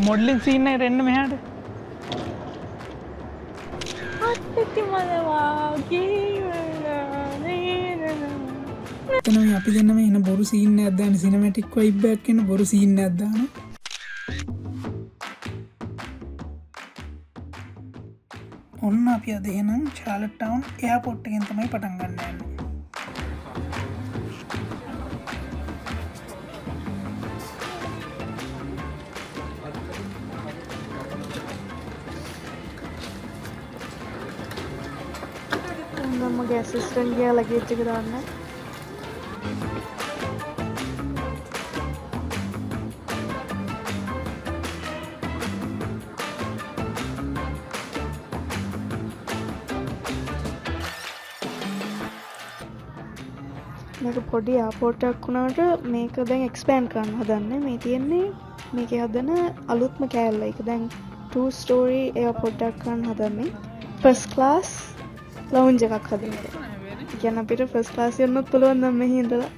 Modelling scene එකට එන්න මෙහාට. එතන අපි දෙන්නම එන බොරු සීන් එකක් දාන සිනමැටික් වයිබ් එකක් එන බොරු සීන් එකක් දාන. ඔන්න අපි අද එහෙනම් චාලට් ටවුන් එයාපෝට් එකෙන් තමයි පටන් ගන්න යන්නේ. මගේ ඇසිස්ටන්ට් ගියා ලගේජ් එක දාන්න. මේක පොඩි එයාපෝට් එකක් වුණාට මේක දැන් එක්ස්පෑන්ඩ් කරන්න හදන්නේ. මේ තියෙන්නේ මේකේ හදන අලුත්ම කෑල්ල. ඒක දැන් 2 ස්ටෝරි එයාපෝට් එකක් කරන්න හදන්නේ. ෆස්ට් ක්ලාස් ලවුන්ජ් එකක් හදන්නේ. ඒ කියන්නේ අපිට ෆස්ට් ක්ලාස් යන්නත් පුළුවන් නම් මෙහි ඉඳලා.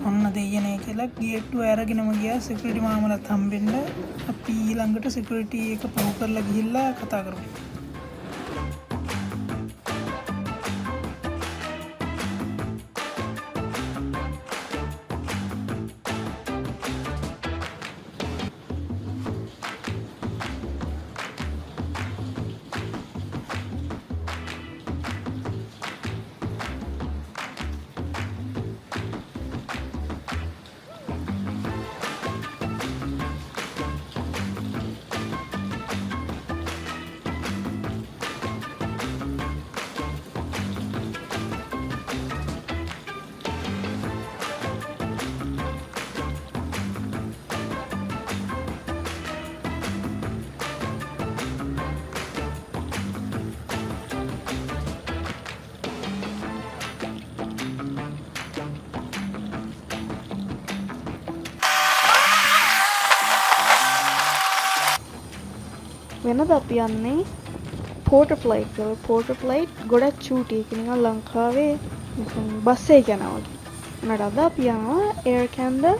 ඔන්න දෙයනේ කියලා ගේට්ටුව අරගෙනම ගියා සිකියුරිටි මාමලත් හම්බෙන්න. අපි ඊළඟට සිකියුරිටි එක පහු කරලා ගිහිල්ලා කතා කරමු. වෙනද අපි යන්නේ පෝටර් ෆ්ලයිට් වල. පෝටර් ෆ්ලයිට් ගොඩක් චූටි. ඒක නිකන් ලංකාවේ බස් එකේ යනවා වගේ. උනට අද අපි යනවා එයාර් කැනඩා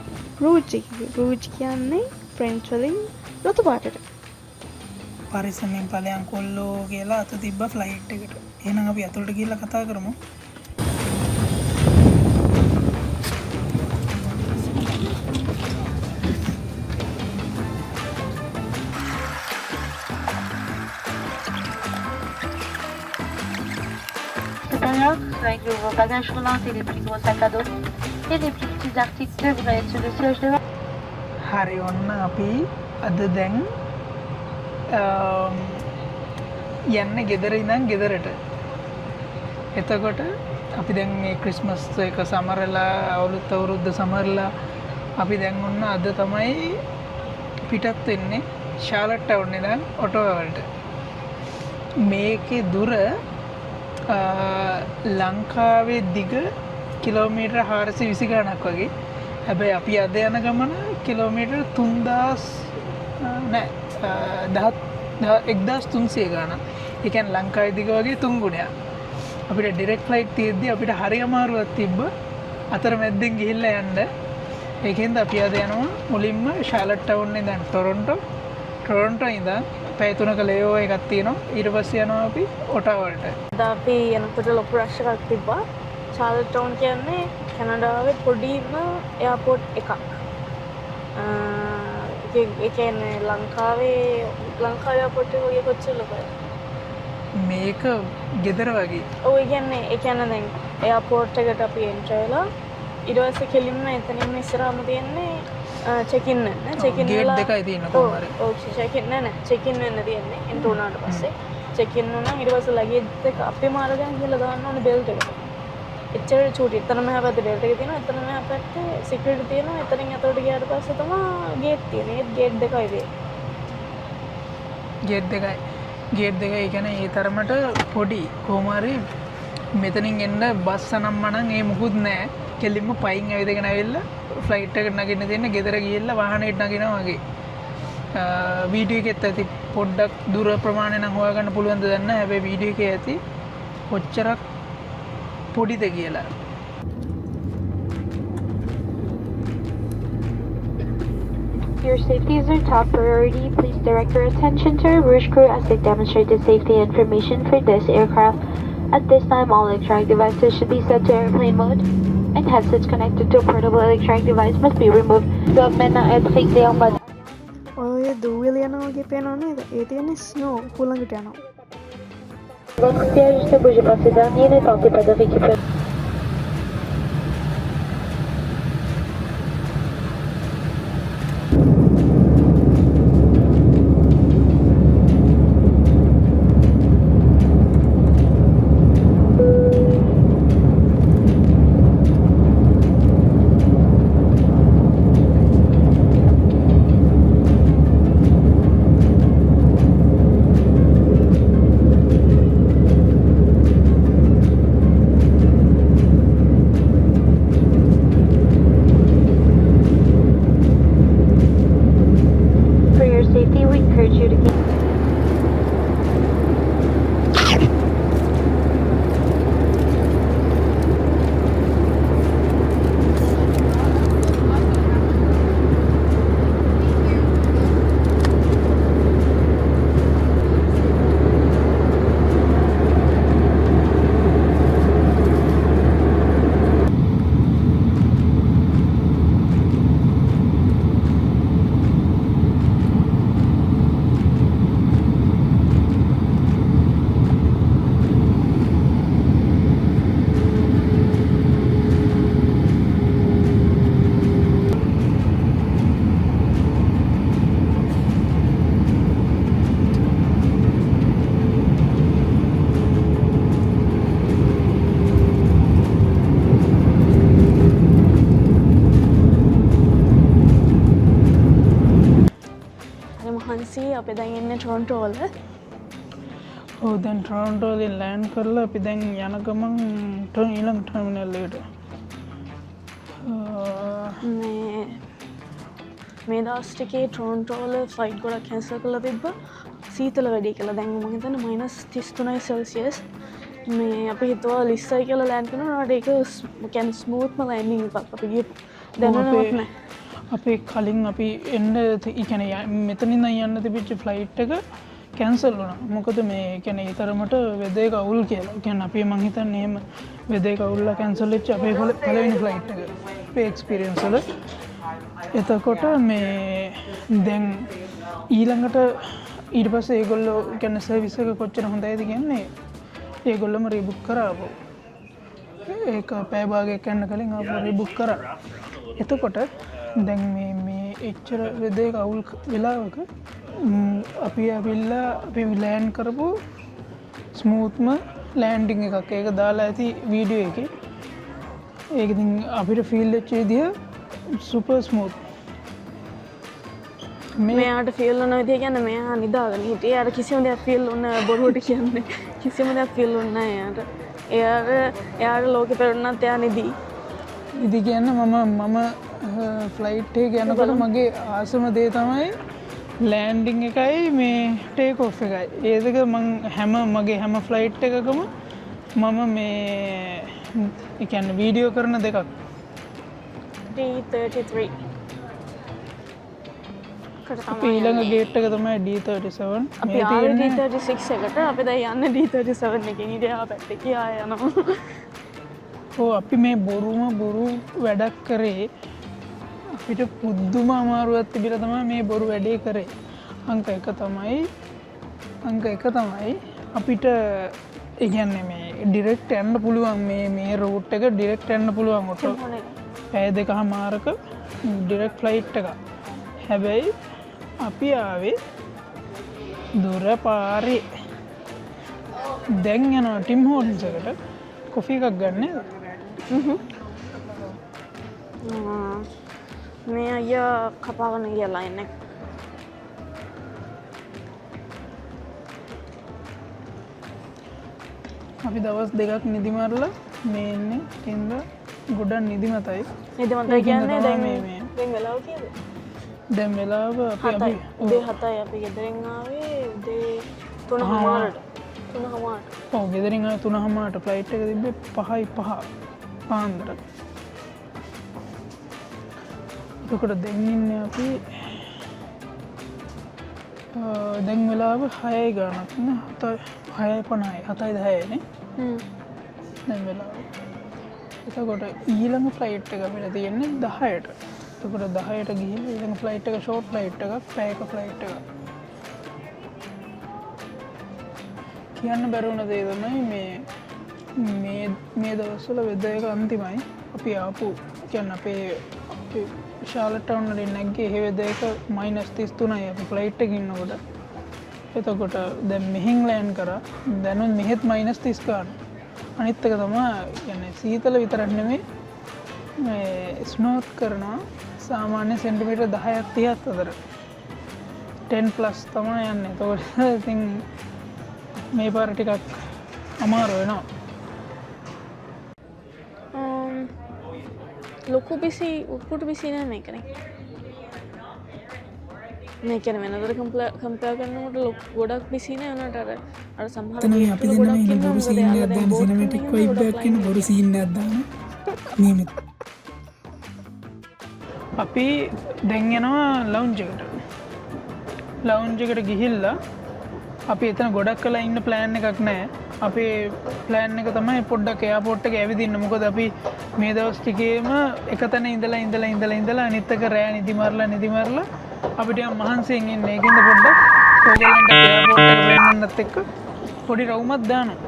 රූජ් එකේ. රූජ් කියන්නේ ෆ්‍රෙන්ච් වලින් රතු පාටට. පරිස්සමෙන් ඵලයන් කොල්ලෝ කියලා අත තිබ්බා ෆ්ලයිට් එකට. එහෙනම් අපි අතලට ගිහිල්ලා කතා කරමු. Avec vos bagages roulants et les plus gros sacs à dos et les plus petits articles devraient être sur le siège de හරි ඔන්න අපි අද දැන් යන්නේ ගෙදර ඉඳන් ගෙදරට. එතකොට අපි දැන් මේ ක්‍රිස්මස් එක සමරලා අවුරුද්ද අවුරුද්ද සමරලා අපි දැන් ඔන්න අද තමයි පිටත් වෙන්නේ ෂාලට් ටවුන් ඉඳන් ඔටෝවා වලට. මේකේ දුර ලංකාවේ දිග කිලෝමීටර් 420 ගණක් වගේ. හැබැයි අපි අද යන ගමන කිලෝමීටර් 1300 ගණන්. ඒ කියන්නේ ලංකාවේ දිග වගේ 3 ගුණයක්. අපිට ඩිරෙක්ට් ෆ්ලයිට් තියෙද්දි අපිට හරි අමාරුවක් තිබ්බ. අතරමැද්දෙන් ගිහිල්ලා යන්න. ඒකෙන්ද අපි අද යනවා මුලින්ම ෂාලට් ටවුන් ඉඳන් ටොරොන්ටෝ ඉඳන් පැය 3ක ලේఓවර් එකක් තියෙනවා. ඊට පස්සේ යනවා අපි ඔටාවා වලට. අද අපි යනකොට ලොකු රෂ් එකක් තිබ්බා. චාර්ලට් ටවුන් කියන්නේ කැනඩාවේ පොඩිම එයාපෝට් එකක්. ඒ කියන්නේ ලංකාවේ එයාපෝට් එක වගේ කොච්චර ලොකුද? මේක ගෙදර වගේ. ඔව් ඒ කියන්නේ දැන් එයාපෝට් එකට අපි එන්ටර් වෙලා ඊට පස්සේ කෙලින්ම එතනින්ම ඉස්සරහම තියෙන්නේ චෙකින් වෙන්න. චෙකින් ගේට් දෙකයි තියෙනවා කොහොමද? ඔව් චෙකින් නෑ චෙකින් වෙන්න තියෙන්නේ එන්ටර් වුණාට පස්සේ. චෙකින් වුණා ඊට පස්සේ ලගේජ් එක අපේම අරගෙන ගිහලා දාන්න ඕනේ බෙල්ට් එකට. එච්චර චූටි. එතන මෙහා පැත්තේ බෙල්ට් එක තියෙනවා. එතන මෙහා පැත්තේ සිකියුරිටි තියෙනවා. එතනින් අතට ගියාට පස්සේ තමයි ගේට් තියෙන්නේ. ඒ ගේට් දෙකයි තියෙන්නේ. ගේට් දෙකයි කියන්නේ ඒ තරමට පොඩි. කොහොම හරි මෙතනින් එන්න බස් අනම්මනම් ඒ මුකුත් නැහැ. කෙලින්ම පයින් ඇවිදගෙන ඇවිල්ලා ෆ්ලයිට් එකට නගින්න දෙන්න ගෙදර ගිහිල්ලා වාහනේට නගිනවා වගේ. වීඩියෝ එකෙත් ඇති පොඩ්ඩක් දුර ප්‍රමාණය නම් හොයාගන්න පුළුවන්ද දන්නේ නැහැ. හැබැයි වීඩියෝ එකේ ඇති කොච්චරක් පොඩිද කියලා. Your safety is our top priority. Please direct your attention to our Rouge crew as they demonstrate the safety information for this aircraft. At this time, all electronic devices should be set to airplane mode, and headsets connected to a portable electronic device must be removed. Government at 6 a.m. ඔය දූවිල යනවා වගේ පේනව නේද? ඒ තියෙන්නේ snow හුළඟට යනවා. Votre siège ne bougez pas, ces derniers ne tentez pas de récupérer. For your safety, we encourage you to keep මහන්සි අපි දැන් ඉන්නේ ටොරොන්ටෝ වල. ඔව් දැන් ටොරොන්ටෝ වලින් ලෑන්ඩ් කරලා අපි දැන් යන ගමන් ඊළඟ ටර්මිනල් එකට. මේ දවස් ටිකේ ටොරොන්ටෝ වල ෆ්ලයිට් ගොඩක් කැන්සල් කරලා තිබ්බා. සීතල වැඩි කියලා. දැන් මම හිතන්නේ -33යි සෙල්සියස්. මේ අපි හිතුවා ලිස්සයි කියලා ලෑන්ඩ් කරනවා. ඒක කියන්නේ ස්මූත්ම ලෑන්ඩින් එකක් අපි ගියේ. දැනුණාවත් නැහැ. අපේ කලින් අපි එන්න කියන්නේ මෙතනින් යන්න තිබිච්ච ෆ්ලයිට් එක කැන්සල් වුණා. මොකද මේ කියන්නේ ඊතරමට වෙදේ කවුල් කියලා. කියන්නේ අපි මං හිතන්නේ එහෙම වෙදේ කවුල්ලා කැන්සල් වෙච්ච අපේ පළවෙනි ෆ්ලයිට් එක. අපේ එක්ස්පීරියන්ස් වල. එතකොට මේ දැන් ඊළඟට ඊට පස්සේ ඒගොල්ලෝ කියන්නේ සර්විස් එක කොච්චර හොඳයිද කියන්නේ ඒගොල්ලොම රීබුක් කරාවෝ. ඒක පැය භාගයක් යන්න කලින් ආපහු රීබුක් කරා. එතකොට දැන් මේ එච්චර වෙදේ කවුල් වෙලාවක අපි ඇවිල්ලා අපි ලෑන්ඩ් කරපු ස්මූත්ම ලෑන්ඩිං එකක්. ඒක දාලා ඇති වීඩියෝ එකේ. ඒක ඉතින් අපිට ෆීල් වෙච්ච විදිය සුපර් ස්මූත්. මෙයාට ෆීල් වුණ විදිය කියන්නේ මෙයා නිදාගෙන හිටියේ. එයාට කිසිම දෙයක් ෆීල් වුණ බොරුවට කියන්නේ. කිසිම දෙයක් ෆීල් වුණ නැහැ එයාට. එයාට ලෝකෙ පෙරුණත් එයා නිදි. ඉදි කියන්න මම ෆ්ලයිට් එක යනකොට මගේ ආසම දේ තමයි ලෑන්ඩිං එකයි මේ ටේක් ඔෆ් එකයි. ඒ දෙක මගේ හැම ෆ්ලයිට් එකකම මම මේ ඒ කියන්නේ වීඩියෝ කරන දෙකක්. D33 අපි ඊළඟ ගේට් එක තමයි D37. අපි ආවේ D36 එකට. අපි දැන් යන්නේ D37 එකෙන්. ඉතින් පැත්තේ කියා යනවා. අපි මේ බොරු වැඩක් කරේ. අපිට පුදුම අමාරුවක් තිබිලා තමයි මේ බොරු වැඩේ කරේ. අංක එක තමයි අපිට ඒ කියන්නේ මේ ඩිරෙක්ට් යන්න පුළුවන් මේ රූට් එක ඩිරෙක්ට් යන්න පුළුවන් ඔටෝ. පැය දෙකමාරක ඩිරෙක්ට් ෆ්ලයිට් එක. හැබැයි අපි ආවේ දුර පාරේ. දැන් යනවා ටිම් හෝටල්ස් එකට කොෆි එකක් ගන්න. මේ අයියා කපාගෙන ගියලා ඉන්නේ. අපි දවස් දෙකක් නිදි මරලා මේ ඉන්නේ. ඉතින්ද ගොඩක් නිදිමතයි. නිදිමතයි කියන්නේ දැන් වෙලාව කීයද? දැන් වෙලාව අපි උදේ 7යි අපි ගෙදරින් ආවේ උදේ 3:00ට. 3:00ට. ඔව් ගෙදරින් ආවේ 3:00ට ෆ්ලයිට් එක තිබ්බේ 5:05 පාන්දර. එතකොට දැන් ඉන්නේ අපි දැන් වෙලාව 6යි ගානක් නේ 6:50යි 7:10 නේ. දැන් වෙලාව. එතකොට ඊළඟ ෆ්ලයිට් එක අපිට තියෙන්නේ 10ට. එතකොට 10ට ගිහිල්ලා ඊළඟ ෆ්ලයිට් එක ෂෝට් ෆ්ලයිට් එකක් පැයක ෆ්ලයිට් එකක්. කියන්න බැරි වුණ දේ තමයි මේ දවස්වල වෙදර් එක අන්තිමයි. අපි ආපු කියන්නේ අපේ ශාලට් ටවුන් වලින් නැග්ගේ ඒ වෙදර් එක -33යි අපි ෆ්ලයිට් එකේ ඉන්නකොට. එතකොට දැන් මෙහෙන් ලෑන්ඩ් කරා. දැනුත් මෙහෙත් -30 ගන්න. අනිත් එක තමයි කියන්නේ සීතල විතරක් නෙමෙයි මේ ස්නෝත් කරනවා සාමාන්‍ය සෙන්ටිමීටර් 10ක් 30ක් අතර 10+ තමයි යන්නේ. එතකොට ඉතින් මේ පාර ටිකක් අමාරු වෙනවා. ලොකු බිසි උකුට බිසි නෑ මේකනේ. මේ කියන්නේ වෙනදට කම්පෙයාර් කරනකොට ගොඩක් බිසි නෑ උනට අර සමහර තමයි අපි දෙන්නම ඉන්න බොරු සීන් එකක් දාන සිනමැටික් වයිබ් එකක් කියන බොරු සීන් එකක් දාන නියමිත. අපි දැන් යනවා ලවුන්ජ් එකට. ලවුන්ජ් එකට ගිහිල්ලා අපි එතන ගොඩක් කලා ඉන්න ප්ලෑන් එකක් නැහැ. අපේ ප්ලෑන් එක තමයි පොඩ්ඩක් එයාපෝට් එකේ ඇවිදින්න. මොකද අපි මේ දවස් ටිකේම එක තැන ඉඳලා අනිත් එක රෑ නිදි මරලා අපිට යම් මහන්සියෙන් ඉන්නේ. ඒකෙන්ද පොඩ්ඩක් ඕගලන්ට එයාපෝට් එක වෙන්නත් එක්ක පොඩි රවුමක් දානවා.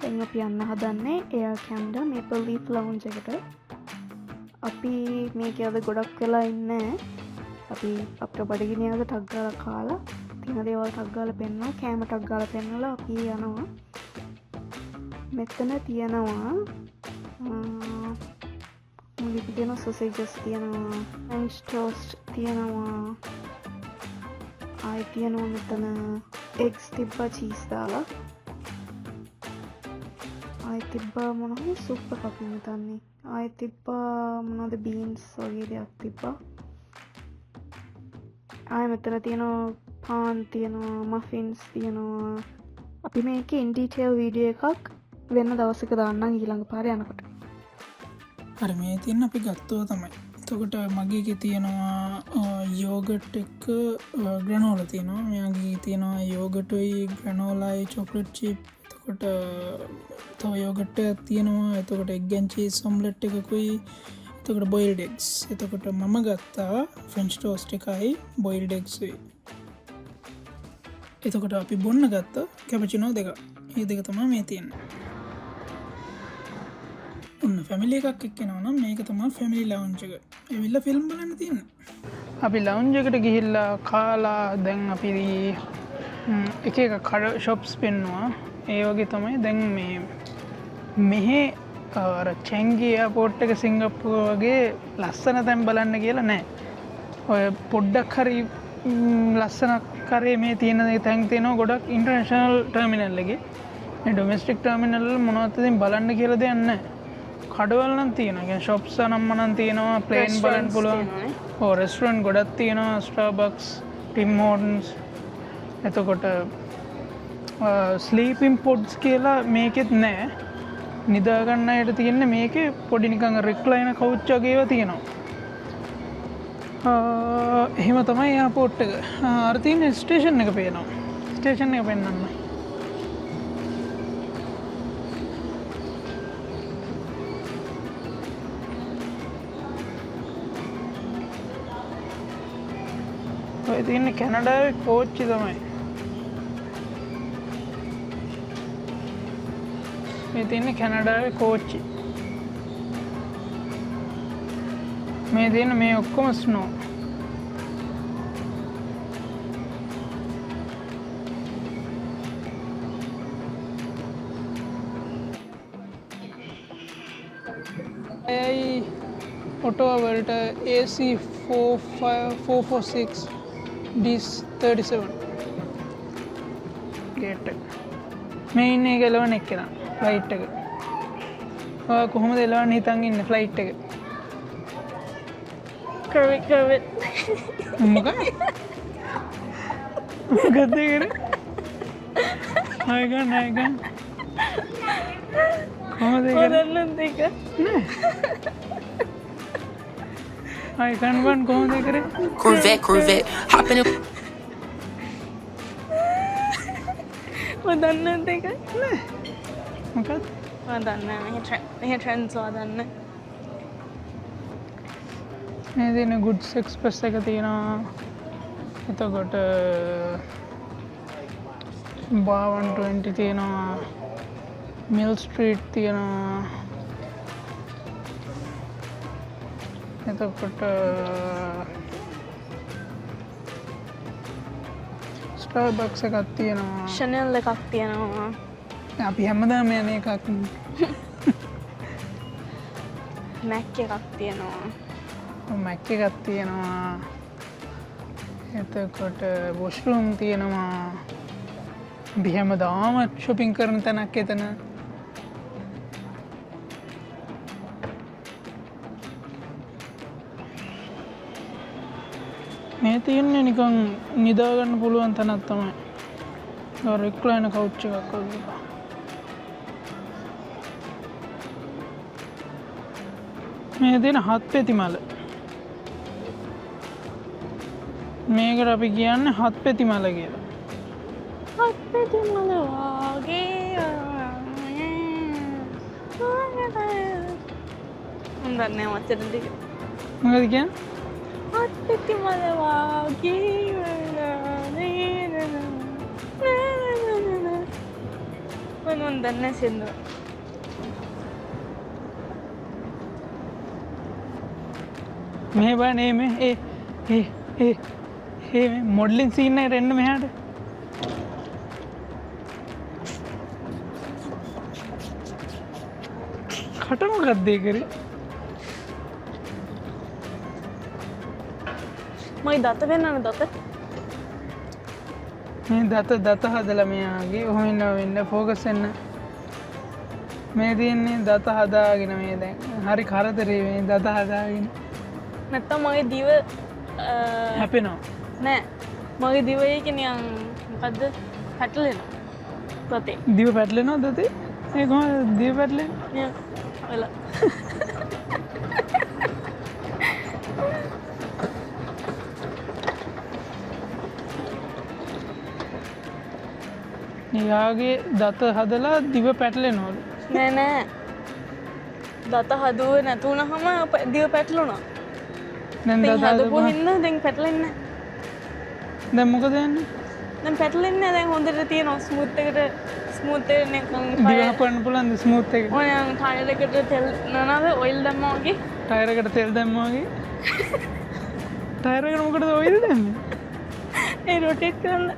දැන් අපි යන්න හදන්නේ එයා කැම්ඩා මේපල් ලීෆ් ලවුන්ජ් එකට. අපි මේක අද ගොඩක් වෙලා ඉන්නේ. අපි අපිට බඩගිනි අද ටක් ගාලා කාලා තියෙන දේවල් ටක් ගාලා පෙන්නවා, කෑම ටක් ගාලා පෙන්නලා අපි යනවා. මෙතන තියෙනවා මුලික තියෙන සොසේජස් තියෙනවා, ෆ්‍රෙන්ච් ටෝස්ට් තියෙනවා, ආයි තියෙනවා මෙතන එග්ස් තිබ්බා චීස් දාලා, ආයි තිබ්බා මොනවද සුප් එකක් හිතන්නේ, ආයි තිබ්බා මොනවද බීන්ස් වගේ දෙයක් තිබ්බා, ආයි මෙතන තියෙනවා පාන් තියෙනවා, මෆින්ස් තියෙනවා. අපි මේකේ ඉන් ඩීටේල් වීඩියෝ එකක් වෙන දවසක දාන්නම් ඊළඟ පාර යනකොට. අර මේ තියෙන අපි ගත්තෝ තමයි. එතකොට මගේ එකේ තියෙනවා යෝගට් එක ග්‍රැනෝලා තියෙනවා. මෙයාගේ තියෙනවා යෝගට්යි ග්‍රැනෝලායි චොක්ලට් චිප්. එතකොට තව යෝගට් එකක් තියෙනවා. එතකොට එග් ඇන්ඩ් චීස් ඔම්ලට් එකකුයි. එතකොට බොයිල්ඩ් එග්ස්. එතකොට මම ගත්තා ෆ්‍රෙන්ච් ටෝස්ට් එකයි බොයිල්ඩ් එග්ස්යි. එතකොට අපි බොන්න ගත්ත කැපචිනෝ දෙක. මේ දෙක තමයි මේ තියෙන්නේ. ඔන්න ෆැමිලි එකක් එක්කෙනවා නම් මේක තමයි ෆැමිලි ලවුන්ජ් එක. ඇවිල්ලා ෆිල්ම් බලන්න තියෙන්නේ. අපි ලවුන්ජ් එකට ගිහිල්ලා කාලා දැන් අපි එක එක කඩ ෂොප්ස් පෙන්නවා. ඒ වගේ තමයි දැන් මේ මෙහෙ අර චැන්ගි එයාපෝට් එක සිංගප්පූර් වගේ ලස්සන තැන් බලන්න කියලා නැහැ. ඔය පොඩ්ඩක් හරි ලස්සනක් කරේ මේ තියෙන තැන් තියෙනවා ගොඩක් ඉන්ටර්නැෂනල් ටර්මිනල් එකේ. මේ ඩොමෙස්ටික් ටර්මිනල් වල මොනවද ඉතින් බලන්න කියලා දෙයක් නැහැ. කඩවල නම් තියෙනවා. කියන්නේ shops නම් තියෙනවා, ප්ලේන් බලන්න පුළුවන්. ඔව් රෙස්ටොරන්ට් ගොඩක් තියෙනවා. Starbucks, Tim Hortons. එතකොට ස්ලීපින් පොඩ්ස් කියලා මේකෙත් නැහැ. නිදා ගන්න අයට තියෙන්නේ මේකේ පොඩි නිකන් රික්ලයිනර් කවුච් වගේ ඒවා තියෙනවා. එහෙම තමයි එයාපෝට් එක. අර තියෙන ස්ටේෂන් එක පේනවා. ස්ටේෂන් එක පෙන්නන්න. ඔය තියෙන්නේ කැනඩාවේ කෝච්චි තමයි. මේ තියෙන්නේ කැනඩාවේ කෝච්චි. මේ තියෙන මේ ඔක්කොම ස්නෝ. AI ඔටෝවා වලට AC 446 D37 ගේට් එක. මේ ඉන්නේ ගලවන එක්කෙන ෆ්ලයිට් එක. ඔයා කොහොමද එලවන්න හිතන් ඉන්නේ ෆ්ලයිට් එක? කරවිත් මොකද? මොකද කරේ? ආයගන් කොහොමද කරේ? ඔදන්නත් එක ආයගන් වන් කොහොමද කරේ? Corvette, hopping in. ඔදන්නත් එක මොකද? ඔදන්න මෙහ ට්‍රෙන්ඩ්ස් ඔදන්න මේ තියෙන ගුඩ්ස් එක්ස්ප්‍රස් එක තියෙනවා. එතකොට බා 120 තියෙනවා. මිල් ස්ට්‍රීට් තියෙනවා. එතකොට ස්ටාර්බක්ස් එකක් තියෙනවා. ෂනෙල් එකක් තියෙනවා අපි හැමදාම යන එකක්. මැක් එකක් තියෙනවා මැක් එකක් තියෙනවා. එතකොට වොෂ්රූම් තියෙනවා. අපි හැමදාම ෂොපින් කරන තැනක් එතන. මේ තියෙන්නේ නිකන් නිදාගන්න පුළුවන් තැනක් තමයි. රික්ලයින කවුච් එකක් වගේ. මේ තියෙන හත් පෙති මල. මේකට අපි කියන්නේ හත් පෙති මල කියලා. හත්පැති මල වාගේ දන්නේ මච්චර ටික මොකද කියන්නේ? හත්පැති මල වාගේ මම දන්නේ සින්දුව මේ බනේ මේ ඒ මොඩලින් සීන් එකට එන්න මෙහාට. කට මොකක්ද ඒ කරේ? මයි දත වෙන්නන දත මේ දත හදලා මෙයාගේ ඔහෙන්න වෙන්න ෆෝකස් වෙන්න. මේ තියෙන්නේ දත හදාගෙන මේ දැන් හරි කරදරේ මේ දත හදාගෙන නැත්තම් මගේ දිව හැපෙනවා. නෑ මගේ දිවයක නියන් මොකද්ද පැටලෙනවා දතේ දිව පැටලෙනවා දතේ. ඒ කොහොමද දිව පැටලෙන්නේ? නියන් වෙලා එයාගේ දත හදලා දිව පැටලෙනවලු. නෑ නෑ දත හදුව නැතුනහම දිව පැටලුණා. දැන් දැන් දත හදපු හදපුවා. හින්දා දැන් පැටලෙන්නේ දැන් මොකද යන්නේ? දැන් පැටලෙන්නේ නැහැ. දැන් හොඳට තියෙනවා ස්මූත් එකට ස්මූත් එක නිකන් දිව හපන්න පුළුවන්ද ස්මූත් එක? ඔය ටයර් එකට තෙල් නනද ඔයිල් දැම්මා වගේ ටයර් එකට තෙල් දැම්මා වගේ. ටයර් එකට මොකටද ඔයිල් දැම්මේ? ඒ රොටේට් කරන්න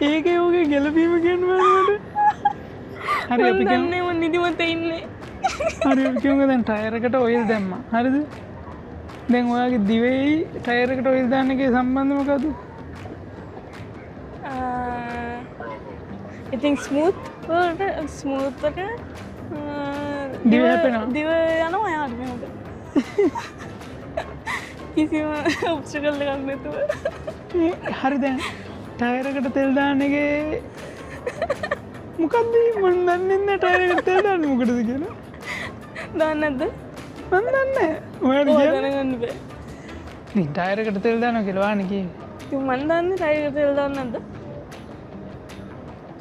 ඒකේ ඔගේ ගැලපීම කියනවා මට. හරි අපි කියමු. දන්නේ මම නිදිමත ඉන්නේ. හරි අපි කියමු දැන් ටයර් එකට ඔයිල් දැම්මා. හරිද? දැන් ඔයාගේ දිවෙයි ටයර් එකට ඔයිල් දාන්න එකේ සම්බන්ධය මොකද්ද? ඉතින් ස්මූත් එක දිව හැපෙනවා. දිව යනවා යාට මෙහෙම. කිසිම ඔබ්ස්ටකල් එකක් නැතුව. හරි දැන් ටයර් එකට තෙල් දාන්න එකේ මොකද්ද මන් දන්නේ නැහැ ටයර් එකට තෙල් දාන්න මොකටද කියලා. දාන්නේ නැද්ද? මන් දන්නේ නැහැ. ඔයාලා ඔය කියන්නේ දැනගන්න බෑ. නේ ටයර් එකට තෙල් දානවා කියලා වානේ කිව්වේ. ඉතින් මන් දන්නේ ටයර් එකට තෙල් දාන්නේ නැද්ද?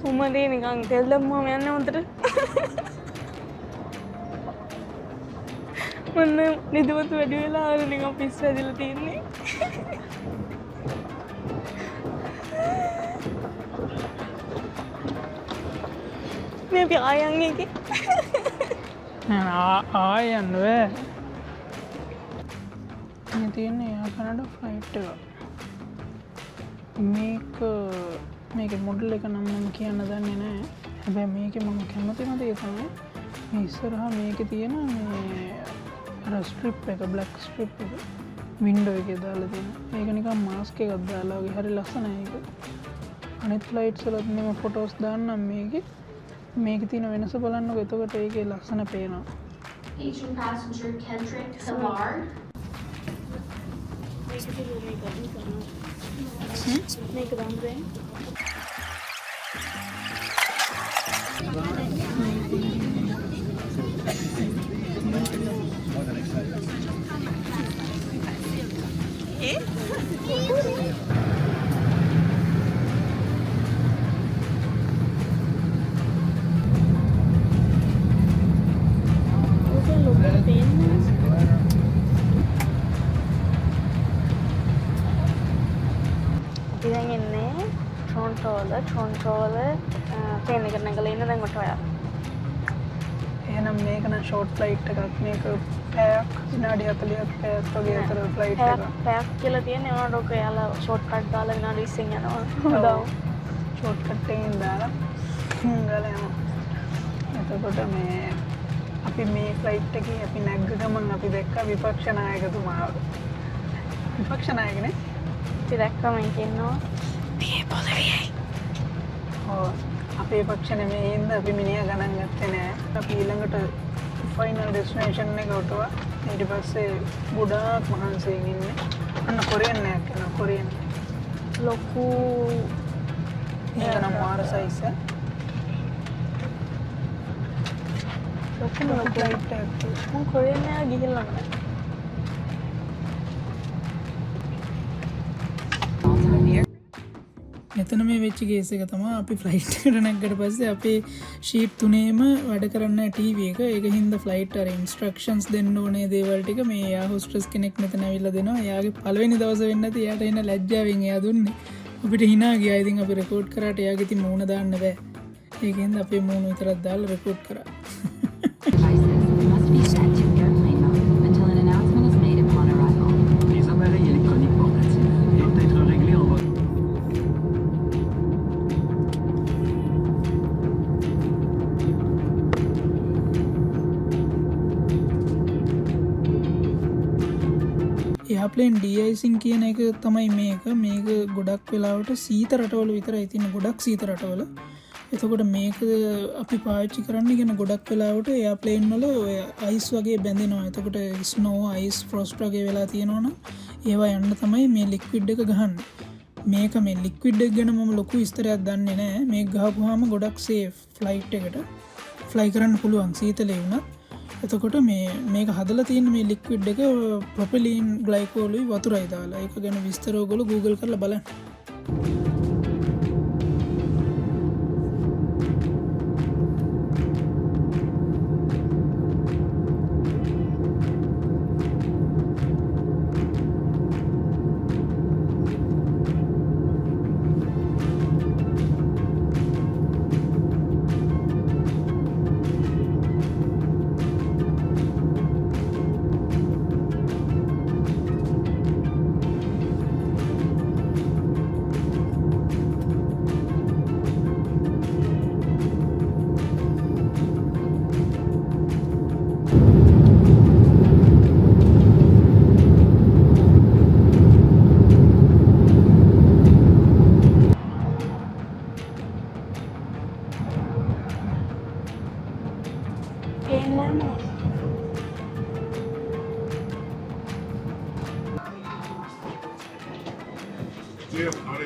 කොහමද නිකන් තෙල් දැම්මම යන්නේ හොඳට. මන්න නිදිමත වැඩි වෙලා ආර නිකන් පිස් වැදිලා තියෙන්නේ. මේ අපි ආයන් එකේ ආය යන්න බෑ. මේ තියෙන්නේ එයා කනඩා ෆ්ලයිට් එක. මේක මොඩල් එක නම් මම කියන්න දන්නේ නැහැ. හැබැයි මේකේ මම කැමතිම දේ තමයි මේ ඉස්සරහා මේකේ තියෙන මේ අර ස්ට්‍රිප් එක බ්ලැක් ස්ට්‍රිප් එක. වින්ඩෝ එකේ දාලා තියෙනවා. ඒක නිකන් මාස්ක් එකක් දාලා වගේ හරි ලස්සනයි ඒක. අනිත් ෆ්ලයිට්ස් වලත් මම ෆොටෝස් දාන්නම් මේකේ. මේකේ තියෙන වෙනස බලන්නකො. එතකොට ඒකේ ලස්සන පේනවා. Asian passenger Kendrick Samar. මේක දාන්නේ ඉතින් එන්නේ ටොරොන්ටෝ වල ප්ලේන් එක නැගලා ඉන්න දැන් මට ඔයා. එහෙනම් මේක නම් ෂෝට් ෆ්ලයිට් එකක්. මේක පැයක් විනාඩි 40ක් පැයක් වගේ අතර ෆ්ලයිට් එකක්. පැයක් කියලා තියෙන්නේ උනාට ඔක යාලා ෂෝට් කට් දාලා විනාඩි 20න් යනවා. හොඳව. ෂෝට් කට් එකෙන් දාලා ගාලා යනවා. එතකොට මේ අපි මේ ෆ්ලයිට් එකේ අපි නැග්ග ගමන් අපි දැක්ක විපක්ෂ නායකතුමාව. විපක්ෂ නායකනේ ඉතින් දැක්කම ඉන්නවා. ඔව් අපේ පක්ෂ නෙමෙයි ඉඳ අපි මිනිහා ගණන් ගත්තේ නෑ. අපි ඊළඟට ෆයිනල් ඩෙස්ටිනේෂන් එක උටුවා. ඊට පස්සේ ගොඩාක් මහන්සියෙන් ඉන්නේ. අන්න කොරියන් නෑ කරනවා කොරියන්. ලොකු ඒක නම් මාර සයිස් එක. ලොකුම ෆ්ලයිට් එකක්. මම කොරියන් නෑ ගිහිල්ලා නැහැ. මෙතන මේ වෙච්ච කේස් එක තමයි අපි ෆ්ලයිට් එකට නැග්ගට පස්සේ අපේ ෂීට් තුනේම වැඩ කරන්න ටීවී එක. ඒක හින්දා ෆ්ලයිට් අර ඉන්ස්ට්‍රක්ෂන්ස් දෙන්න ඕනේ දේවල් ටික මේ එයා හොස්ටස් කෙනෙක් මෙතන ඇවිල්ලා දෙනවා. එයාගේ පළවෙනි දවසේ වෙන්නේ නැති එයාට එන ලැජ්ජාවෙන් එයා දුන්නේ. අපිට hina ගියා. ඉතින් අපි රෙකෝඩ් කරාට එයාගේ ඉතින් මූණ දාන්න බෑ. ඒකෙන්ද අපේ මූණ විතරක් දාලා රෙකෝඩ් කරා. Must be set to airplane mode until an announcement is made upon arrival. Les appareils électroniques portatifs doivent être réglés en mode එයාප්ලේන් ඩීයිසින් කියන එක තමයි මේක ගොඩක් වෙලාවට සීත රටවල විතරයි තියෙන. ගොඩක් සීත රටවල. එතකොට මේක අපි පාවිච්චි කරන්න ඉගෙන ගොඩක් වෙලාවට එයාප්ලේන් වල ඔය අයිස් වගේ බැඳෙනවා. එතකොට ස්නෝ අයිස් ෆ්‍රොස්ට් වගේ වෙලා තියෙනවනම් ඒවා යන්න තමයි මේ ලික්විඩ් එක ගහන්නේ. මේක මේ ලික්විඩ් එක ගැන මම ලොකු විස්තරයක් දන්නේ නැහැ. මේක ගහපුවාම ගොඩක් සේෆ් ෆ්ලයිට් එකට ෆ්ලයි කරන්න පුළුවන් සීතලේ වුණත්. එතකොට මේක හදලා තියෙන මේ ලික්විඩ් එක ප්‍රොපිලීන් ග්ලයිකෝලුයි වතුරයි දාලා. ඒක ගැන විස්තර ඔයගොල්ලෝ Google කරලා බලන්න.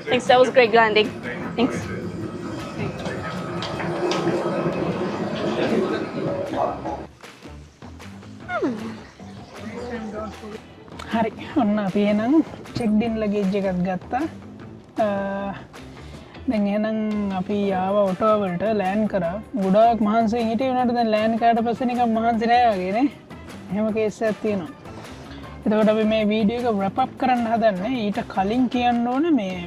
Thanks, that was a great landing. Thanks. හරි ඔන්න අපි එහෙනම් චෙක්ඩ් ඉන් ලගේජ් එකක් ගත්තා. දැන් එහෙනම් අපි ආව ඔටෝවා වලට ලෑන්ඩ් කරා. ගොඩාක් මහන්සියෙන් හිටියේ උනාට දැන් ලෑන්ඩ් කරාට පස්සේ නිකන් මහන්සි නෑ වගේ නේ. එහෙම කේස් එකක් තියෙනවා. එතකොට අපි මේ වීඩියෝ එක wrap up කරන්න හදන්නේ. ඊට කලින් කියන්න ඕනේ මේ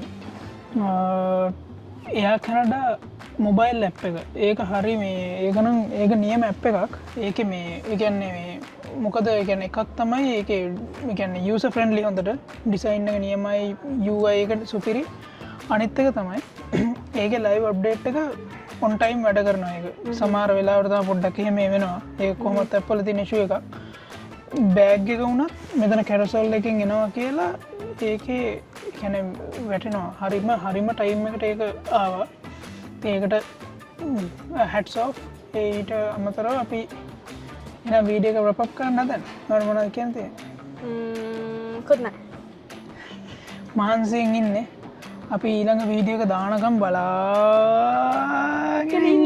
එයා කැනඩා මොබයිල් ඇප් එක. ඒක හරි මේ ඒකනම් ඒක නියම ඇප් එකක්. ඒකේ මේ ඒ කියන්නේ මේ මොකද ඒ කියන්නේ එකක් තමයි ඒකේ ඒ කියන්නේ යූසර් ෆ්‍රෙන්ඩ්ලි හොඳට ඩිසයින් එක නියමයි UI එක සුපිරි. අනිත් එක තමයි ඒකේ ලයිව් අප්ඩේට් එක on time වැඩ කරනවා. ඒක සමහර වෙලාවට තමයි පොඩ්ඩක් එහෙම වෙනවා. ඒක කොහොමත් ඇප් වල තියෙන ඉෂුව එකක්. බෑග් එක වුණත් මෙතන කැරසොල් එකකින් එනවා කියලා ඒකේ කැන වැටෙනවා හරිම ටයිම් එකට ඒක ආවා ඒකට හැට්සෝ් ඒට අමතරව අපි එන වීඩියක රපප් කරන්න දැන් මට මොනවද කියන්නේ කොත්න මහන්සියෙන් ඉන්නේ අපි ඊළඟ වීඩියෝක දානකම් බලාගෙන ඉන්න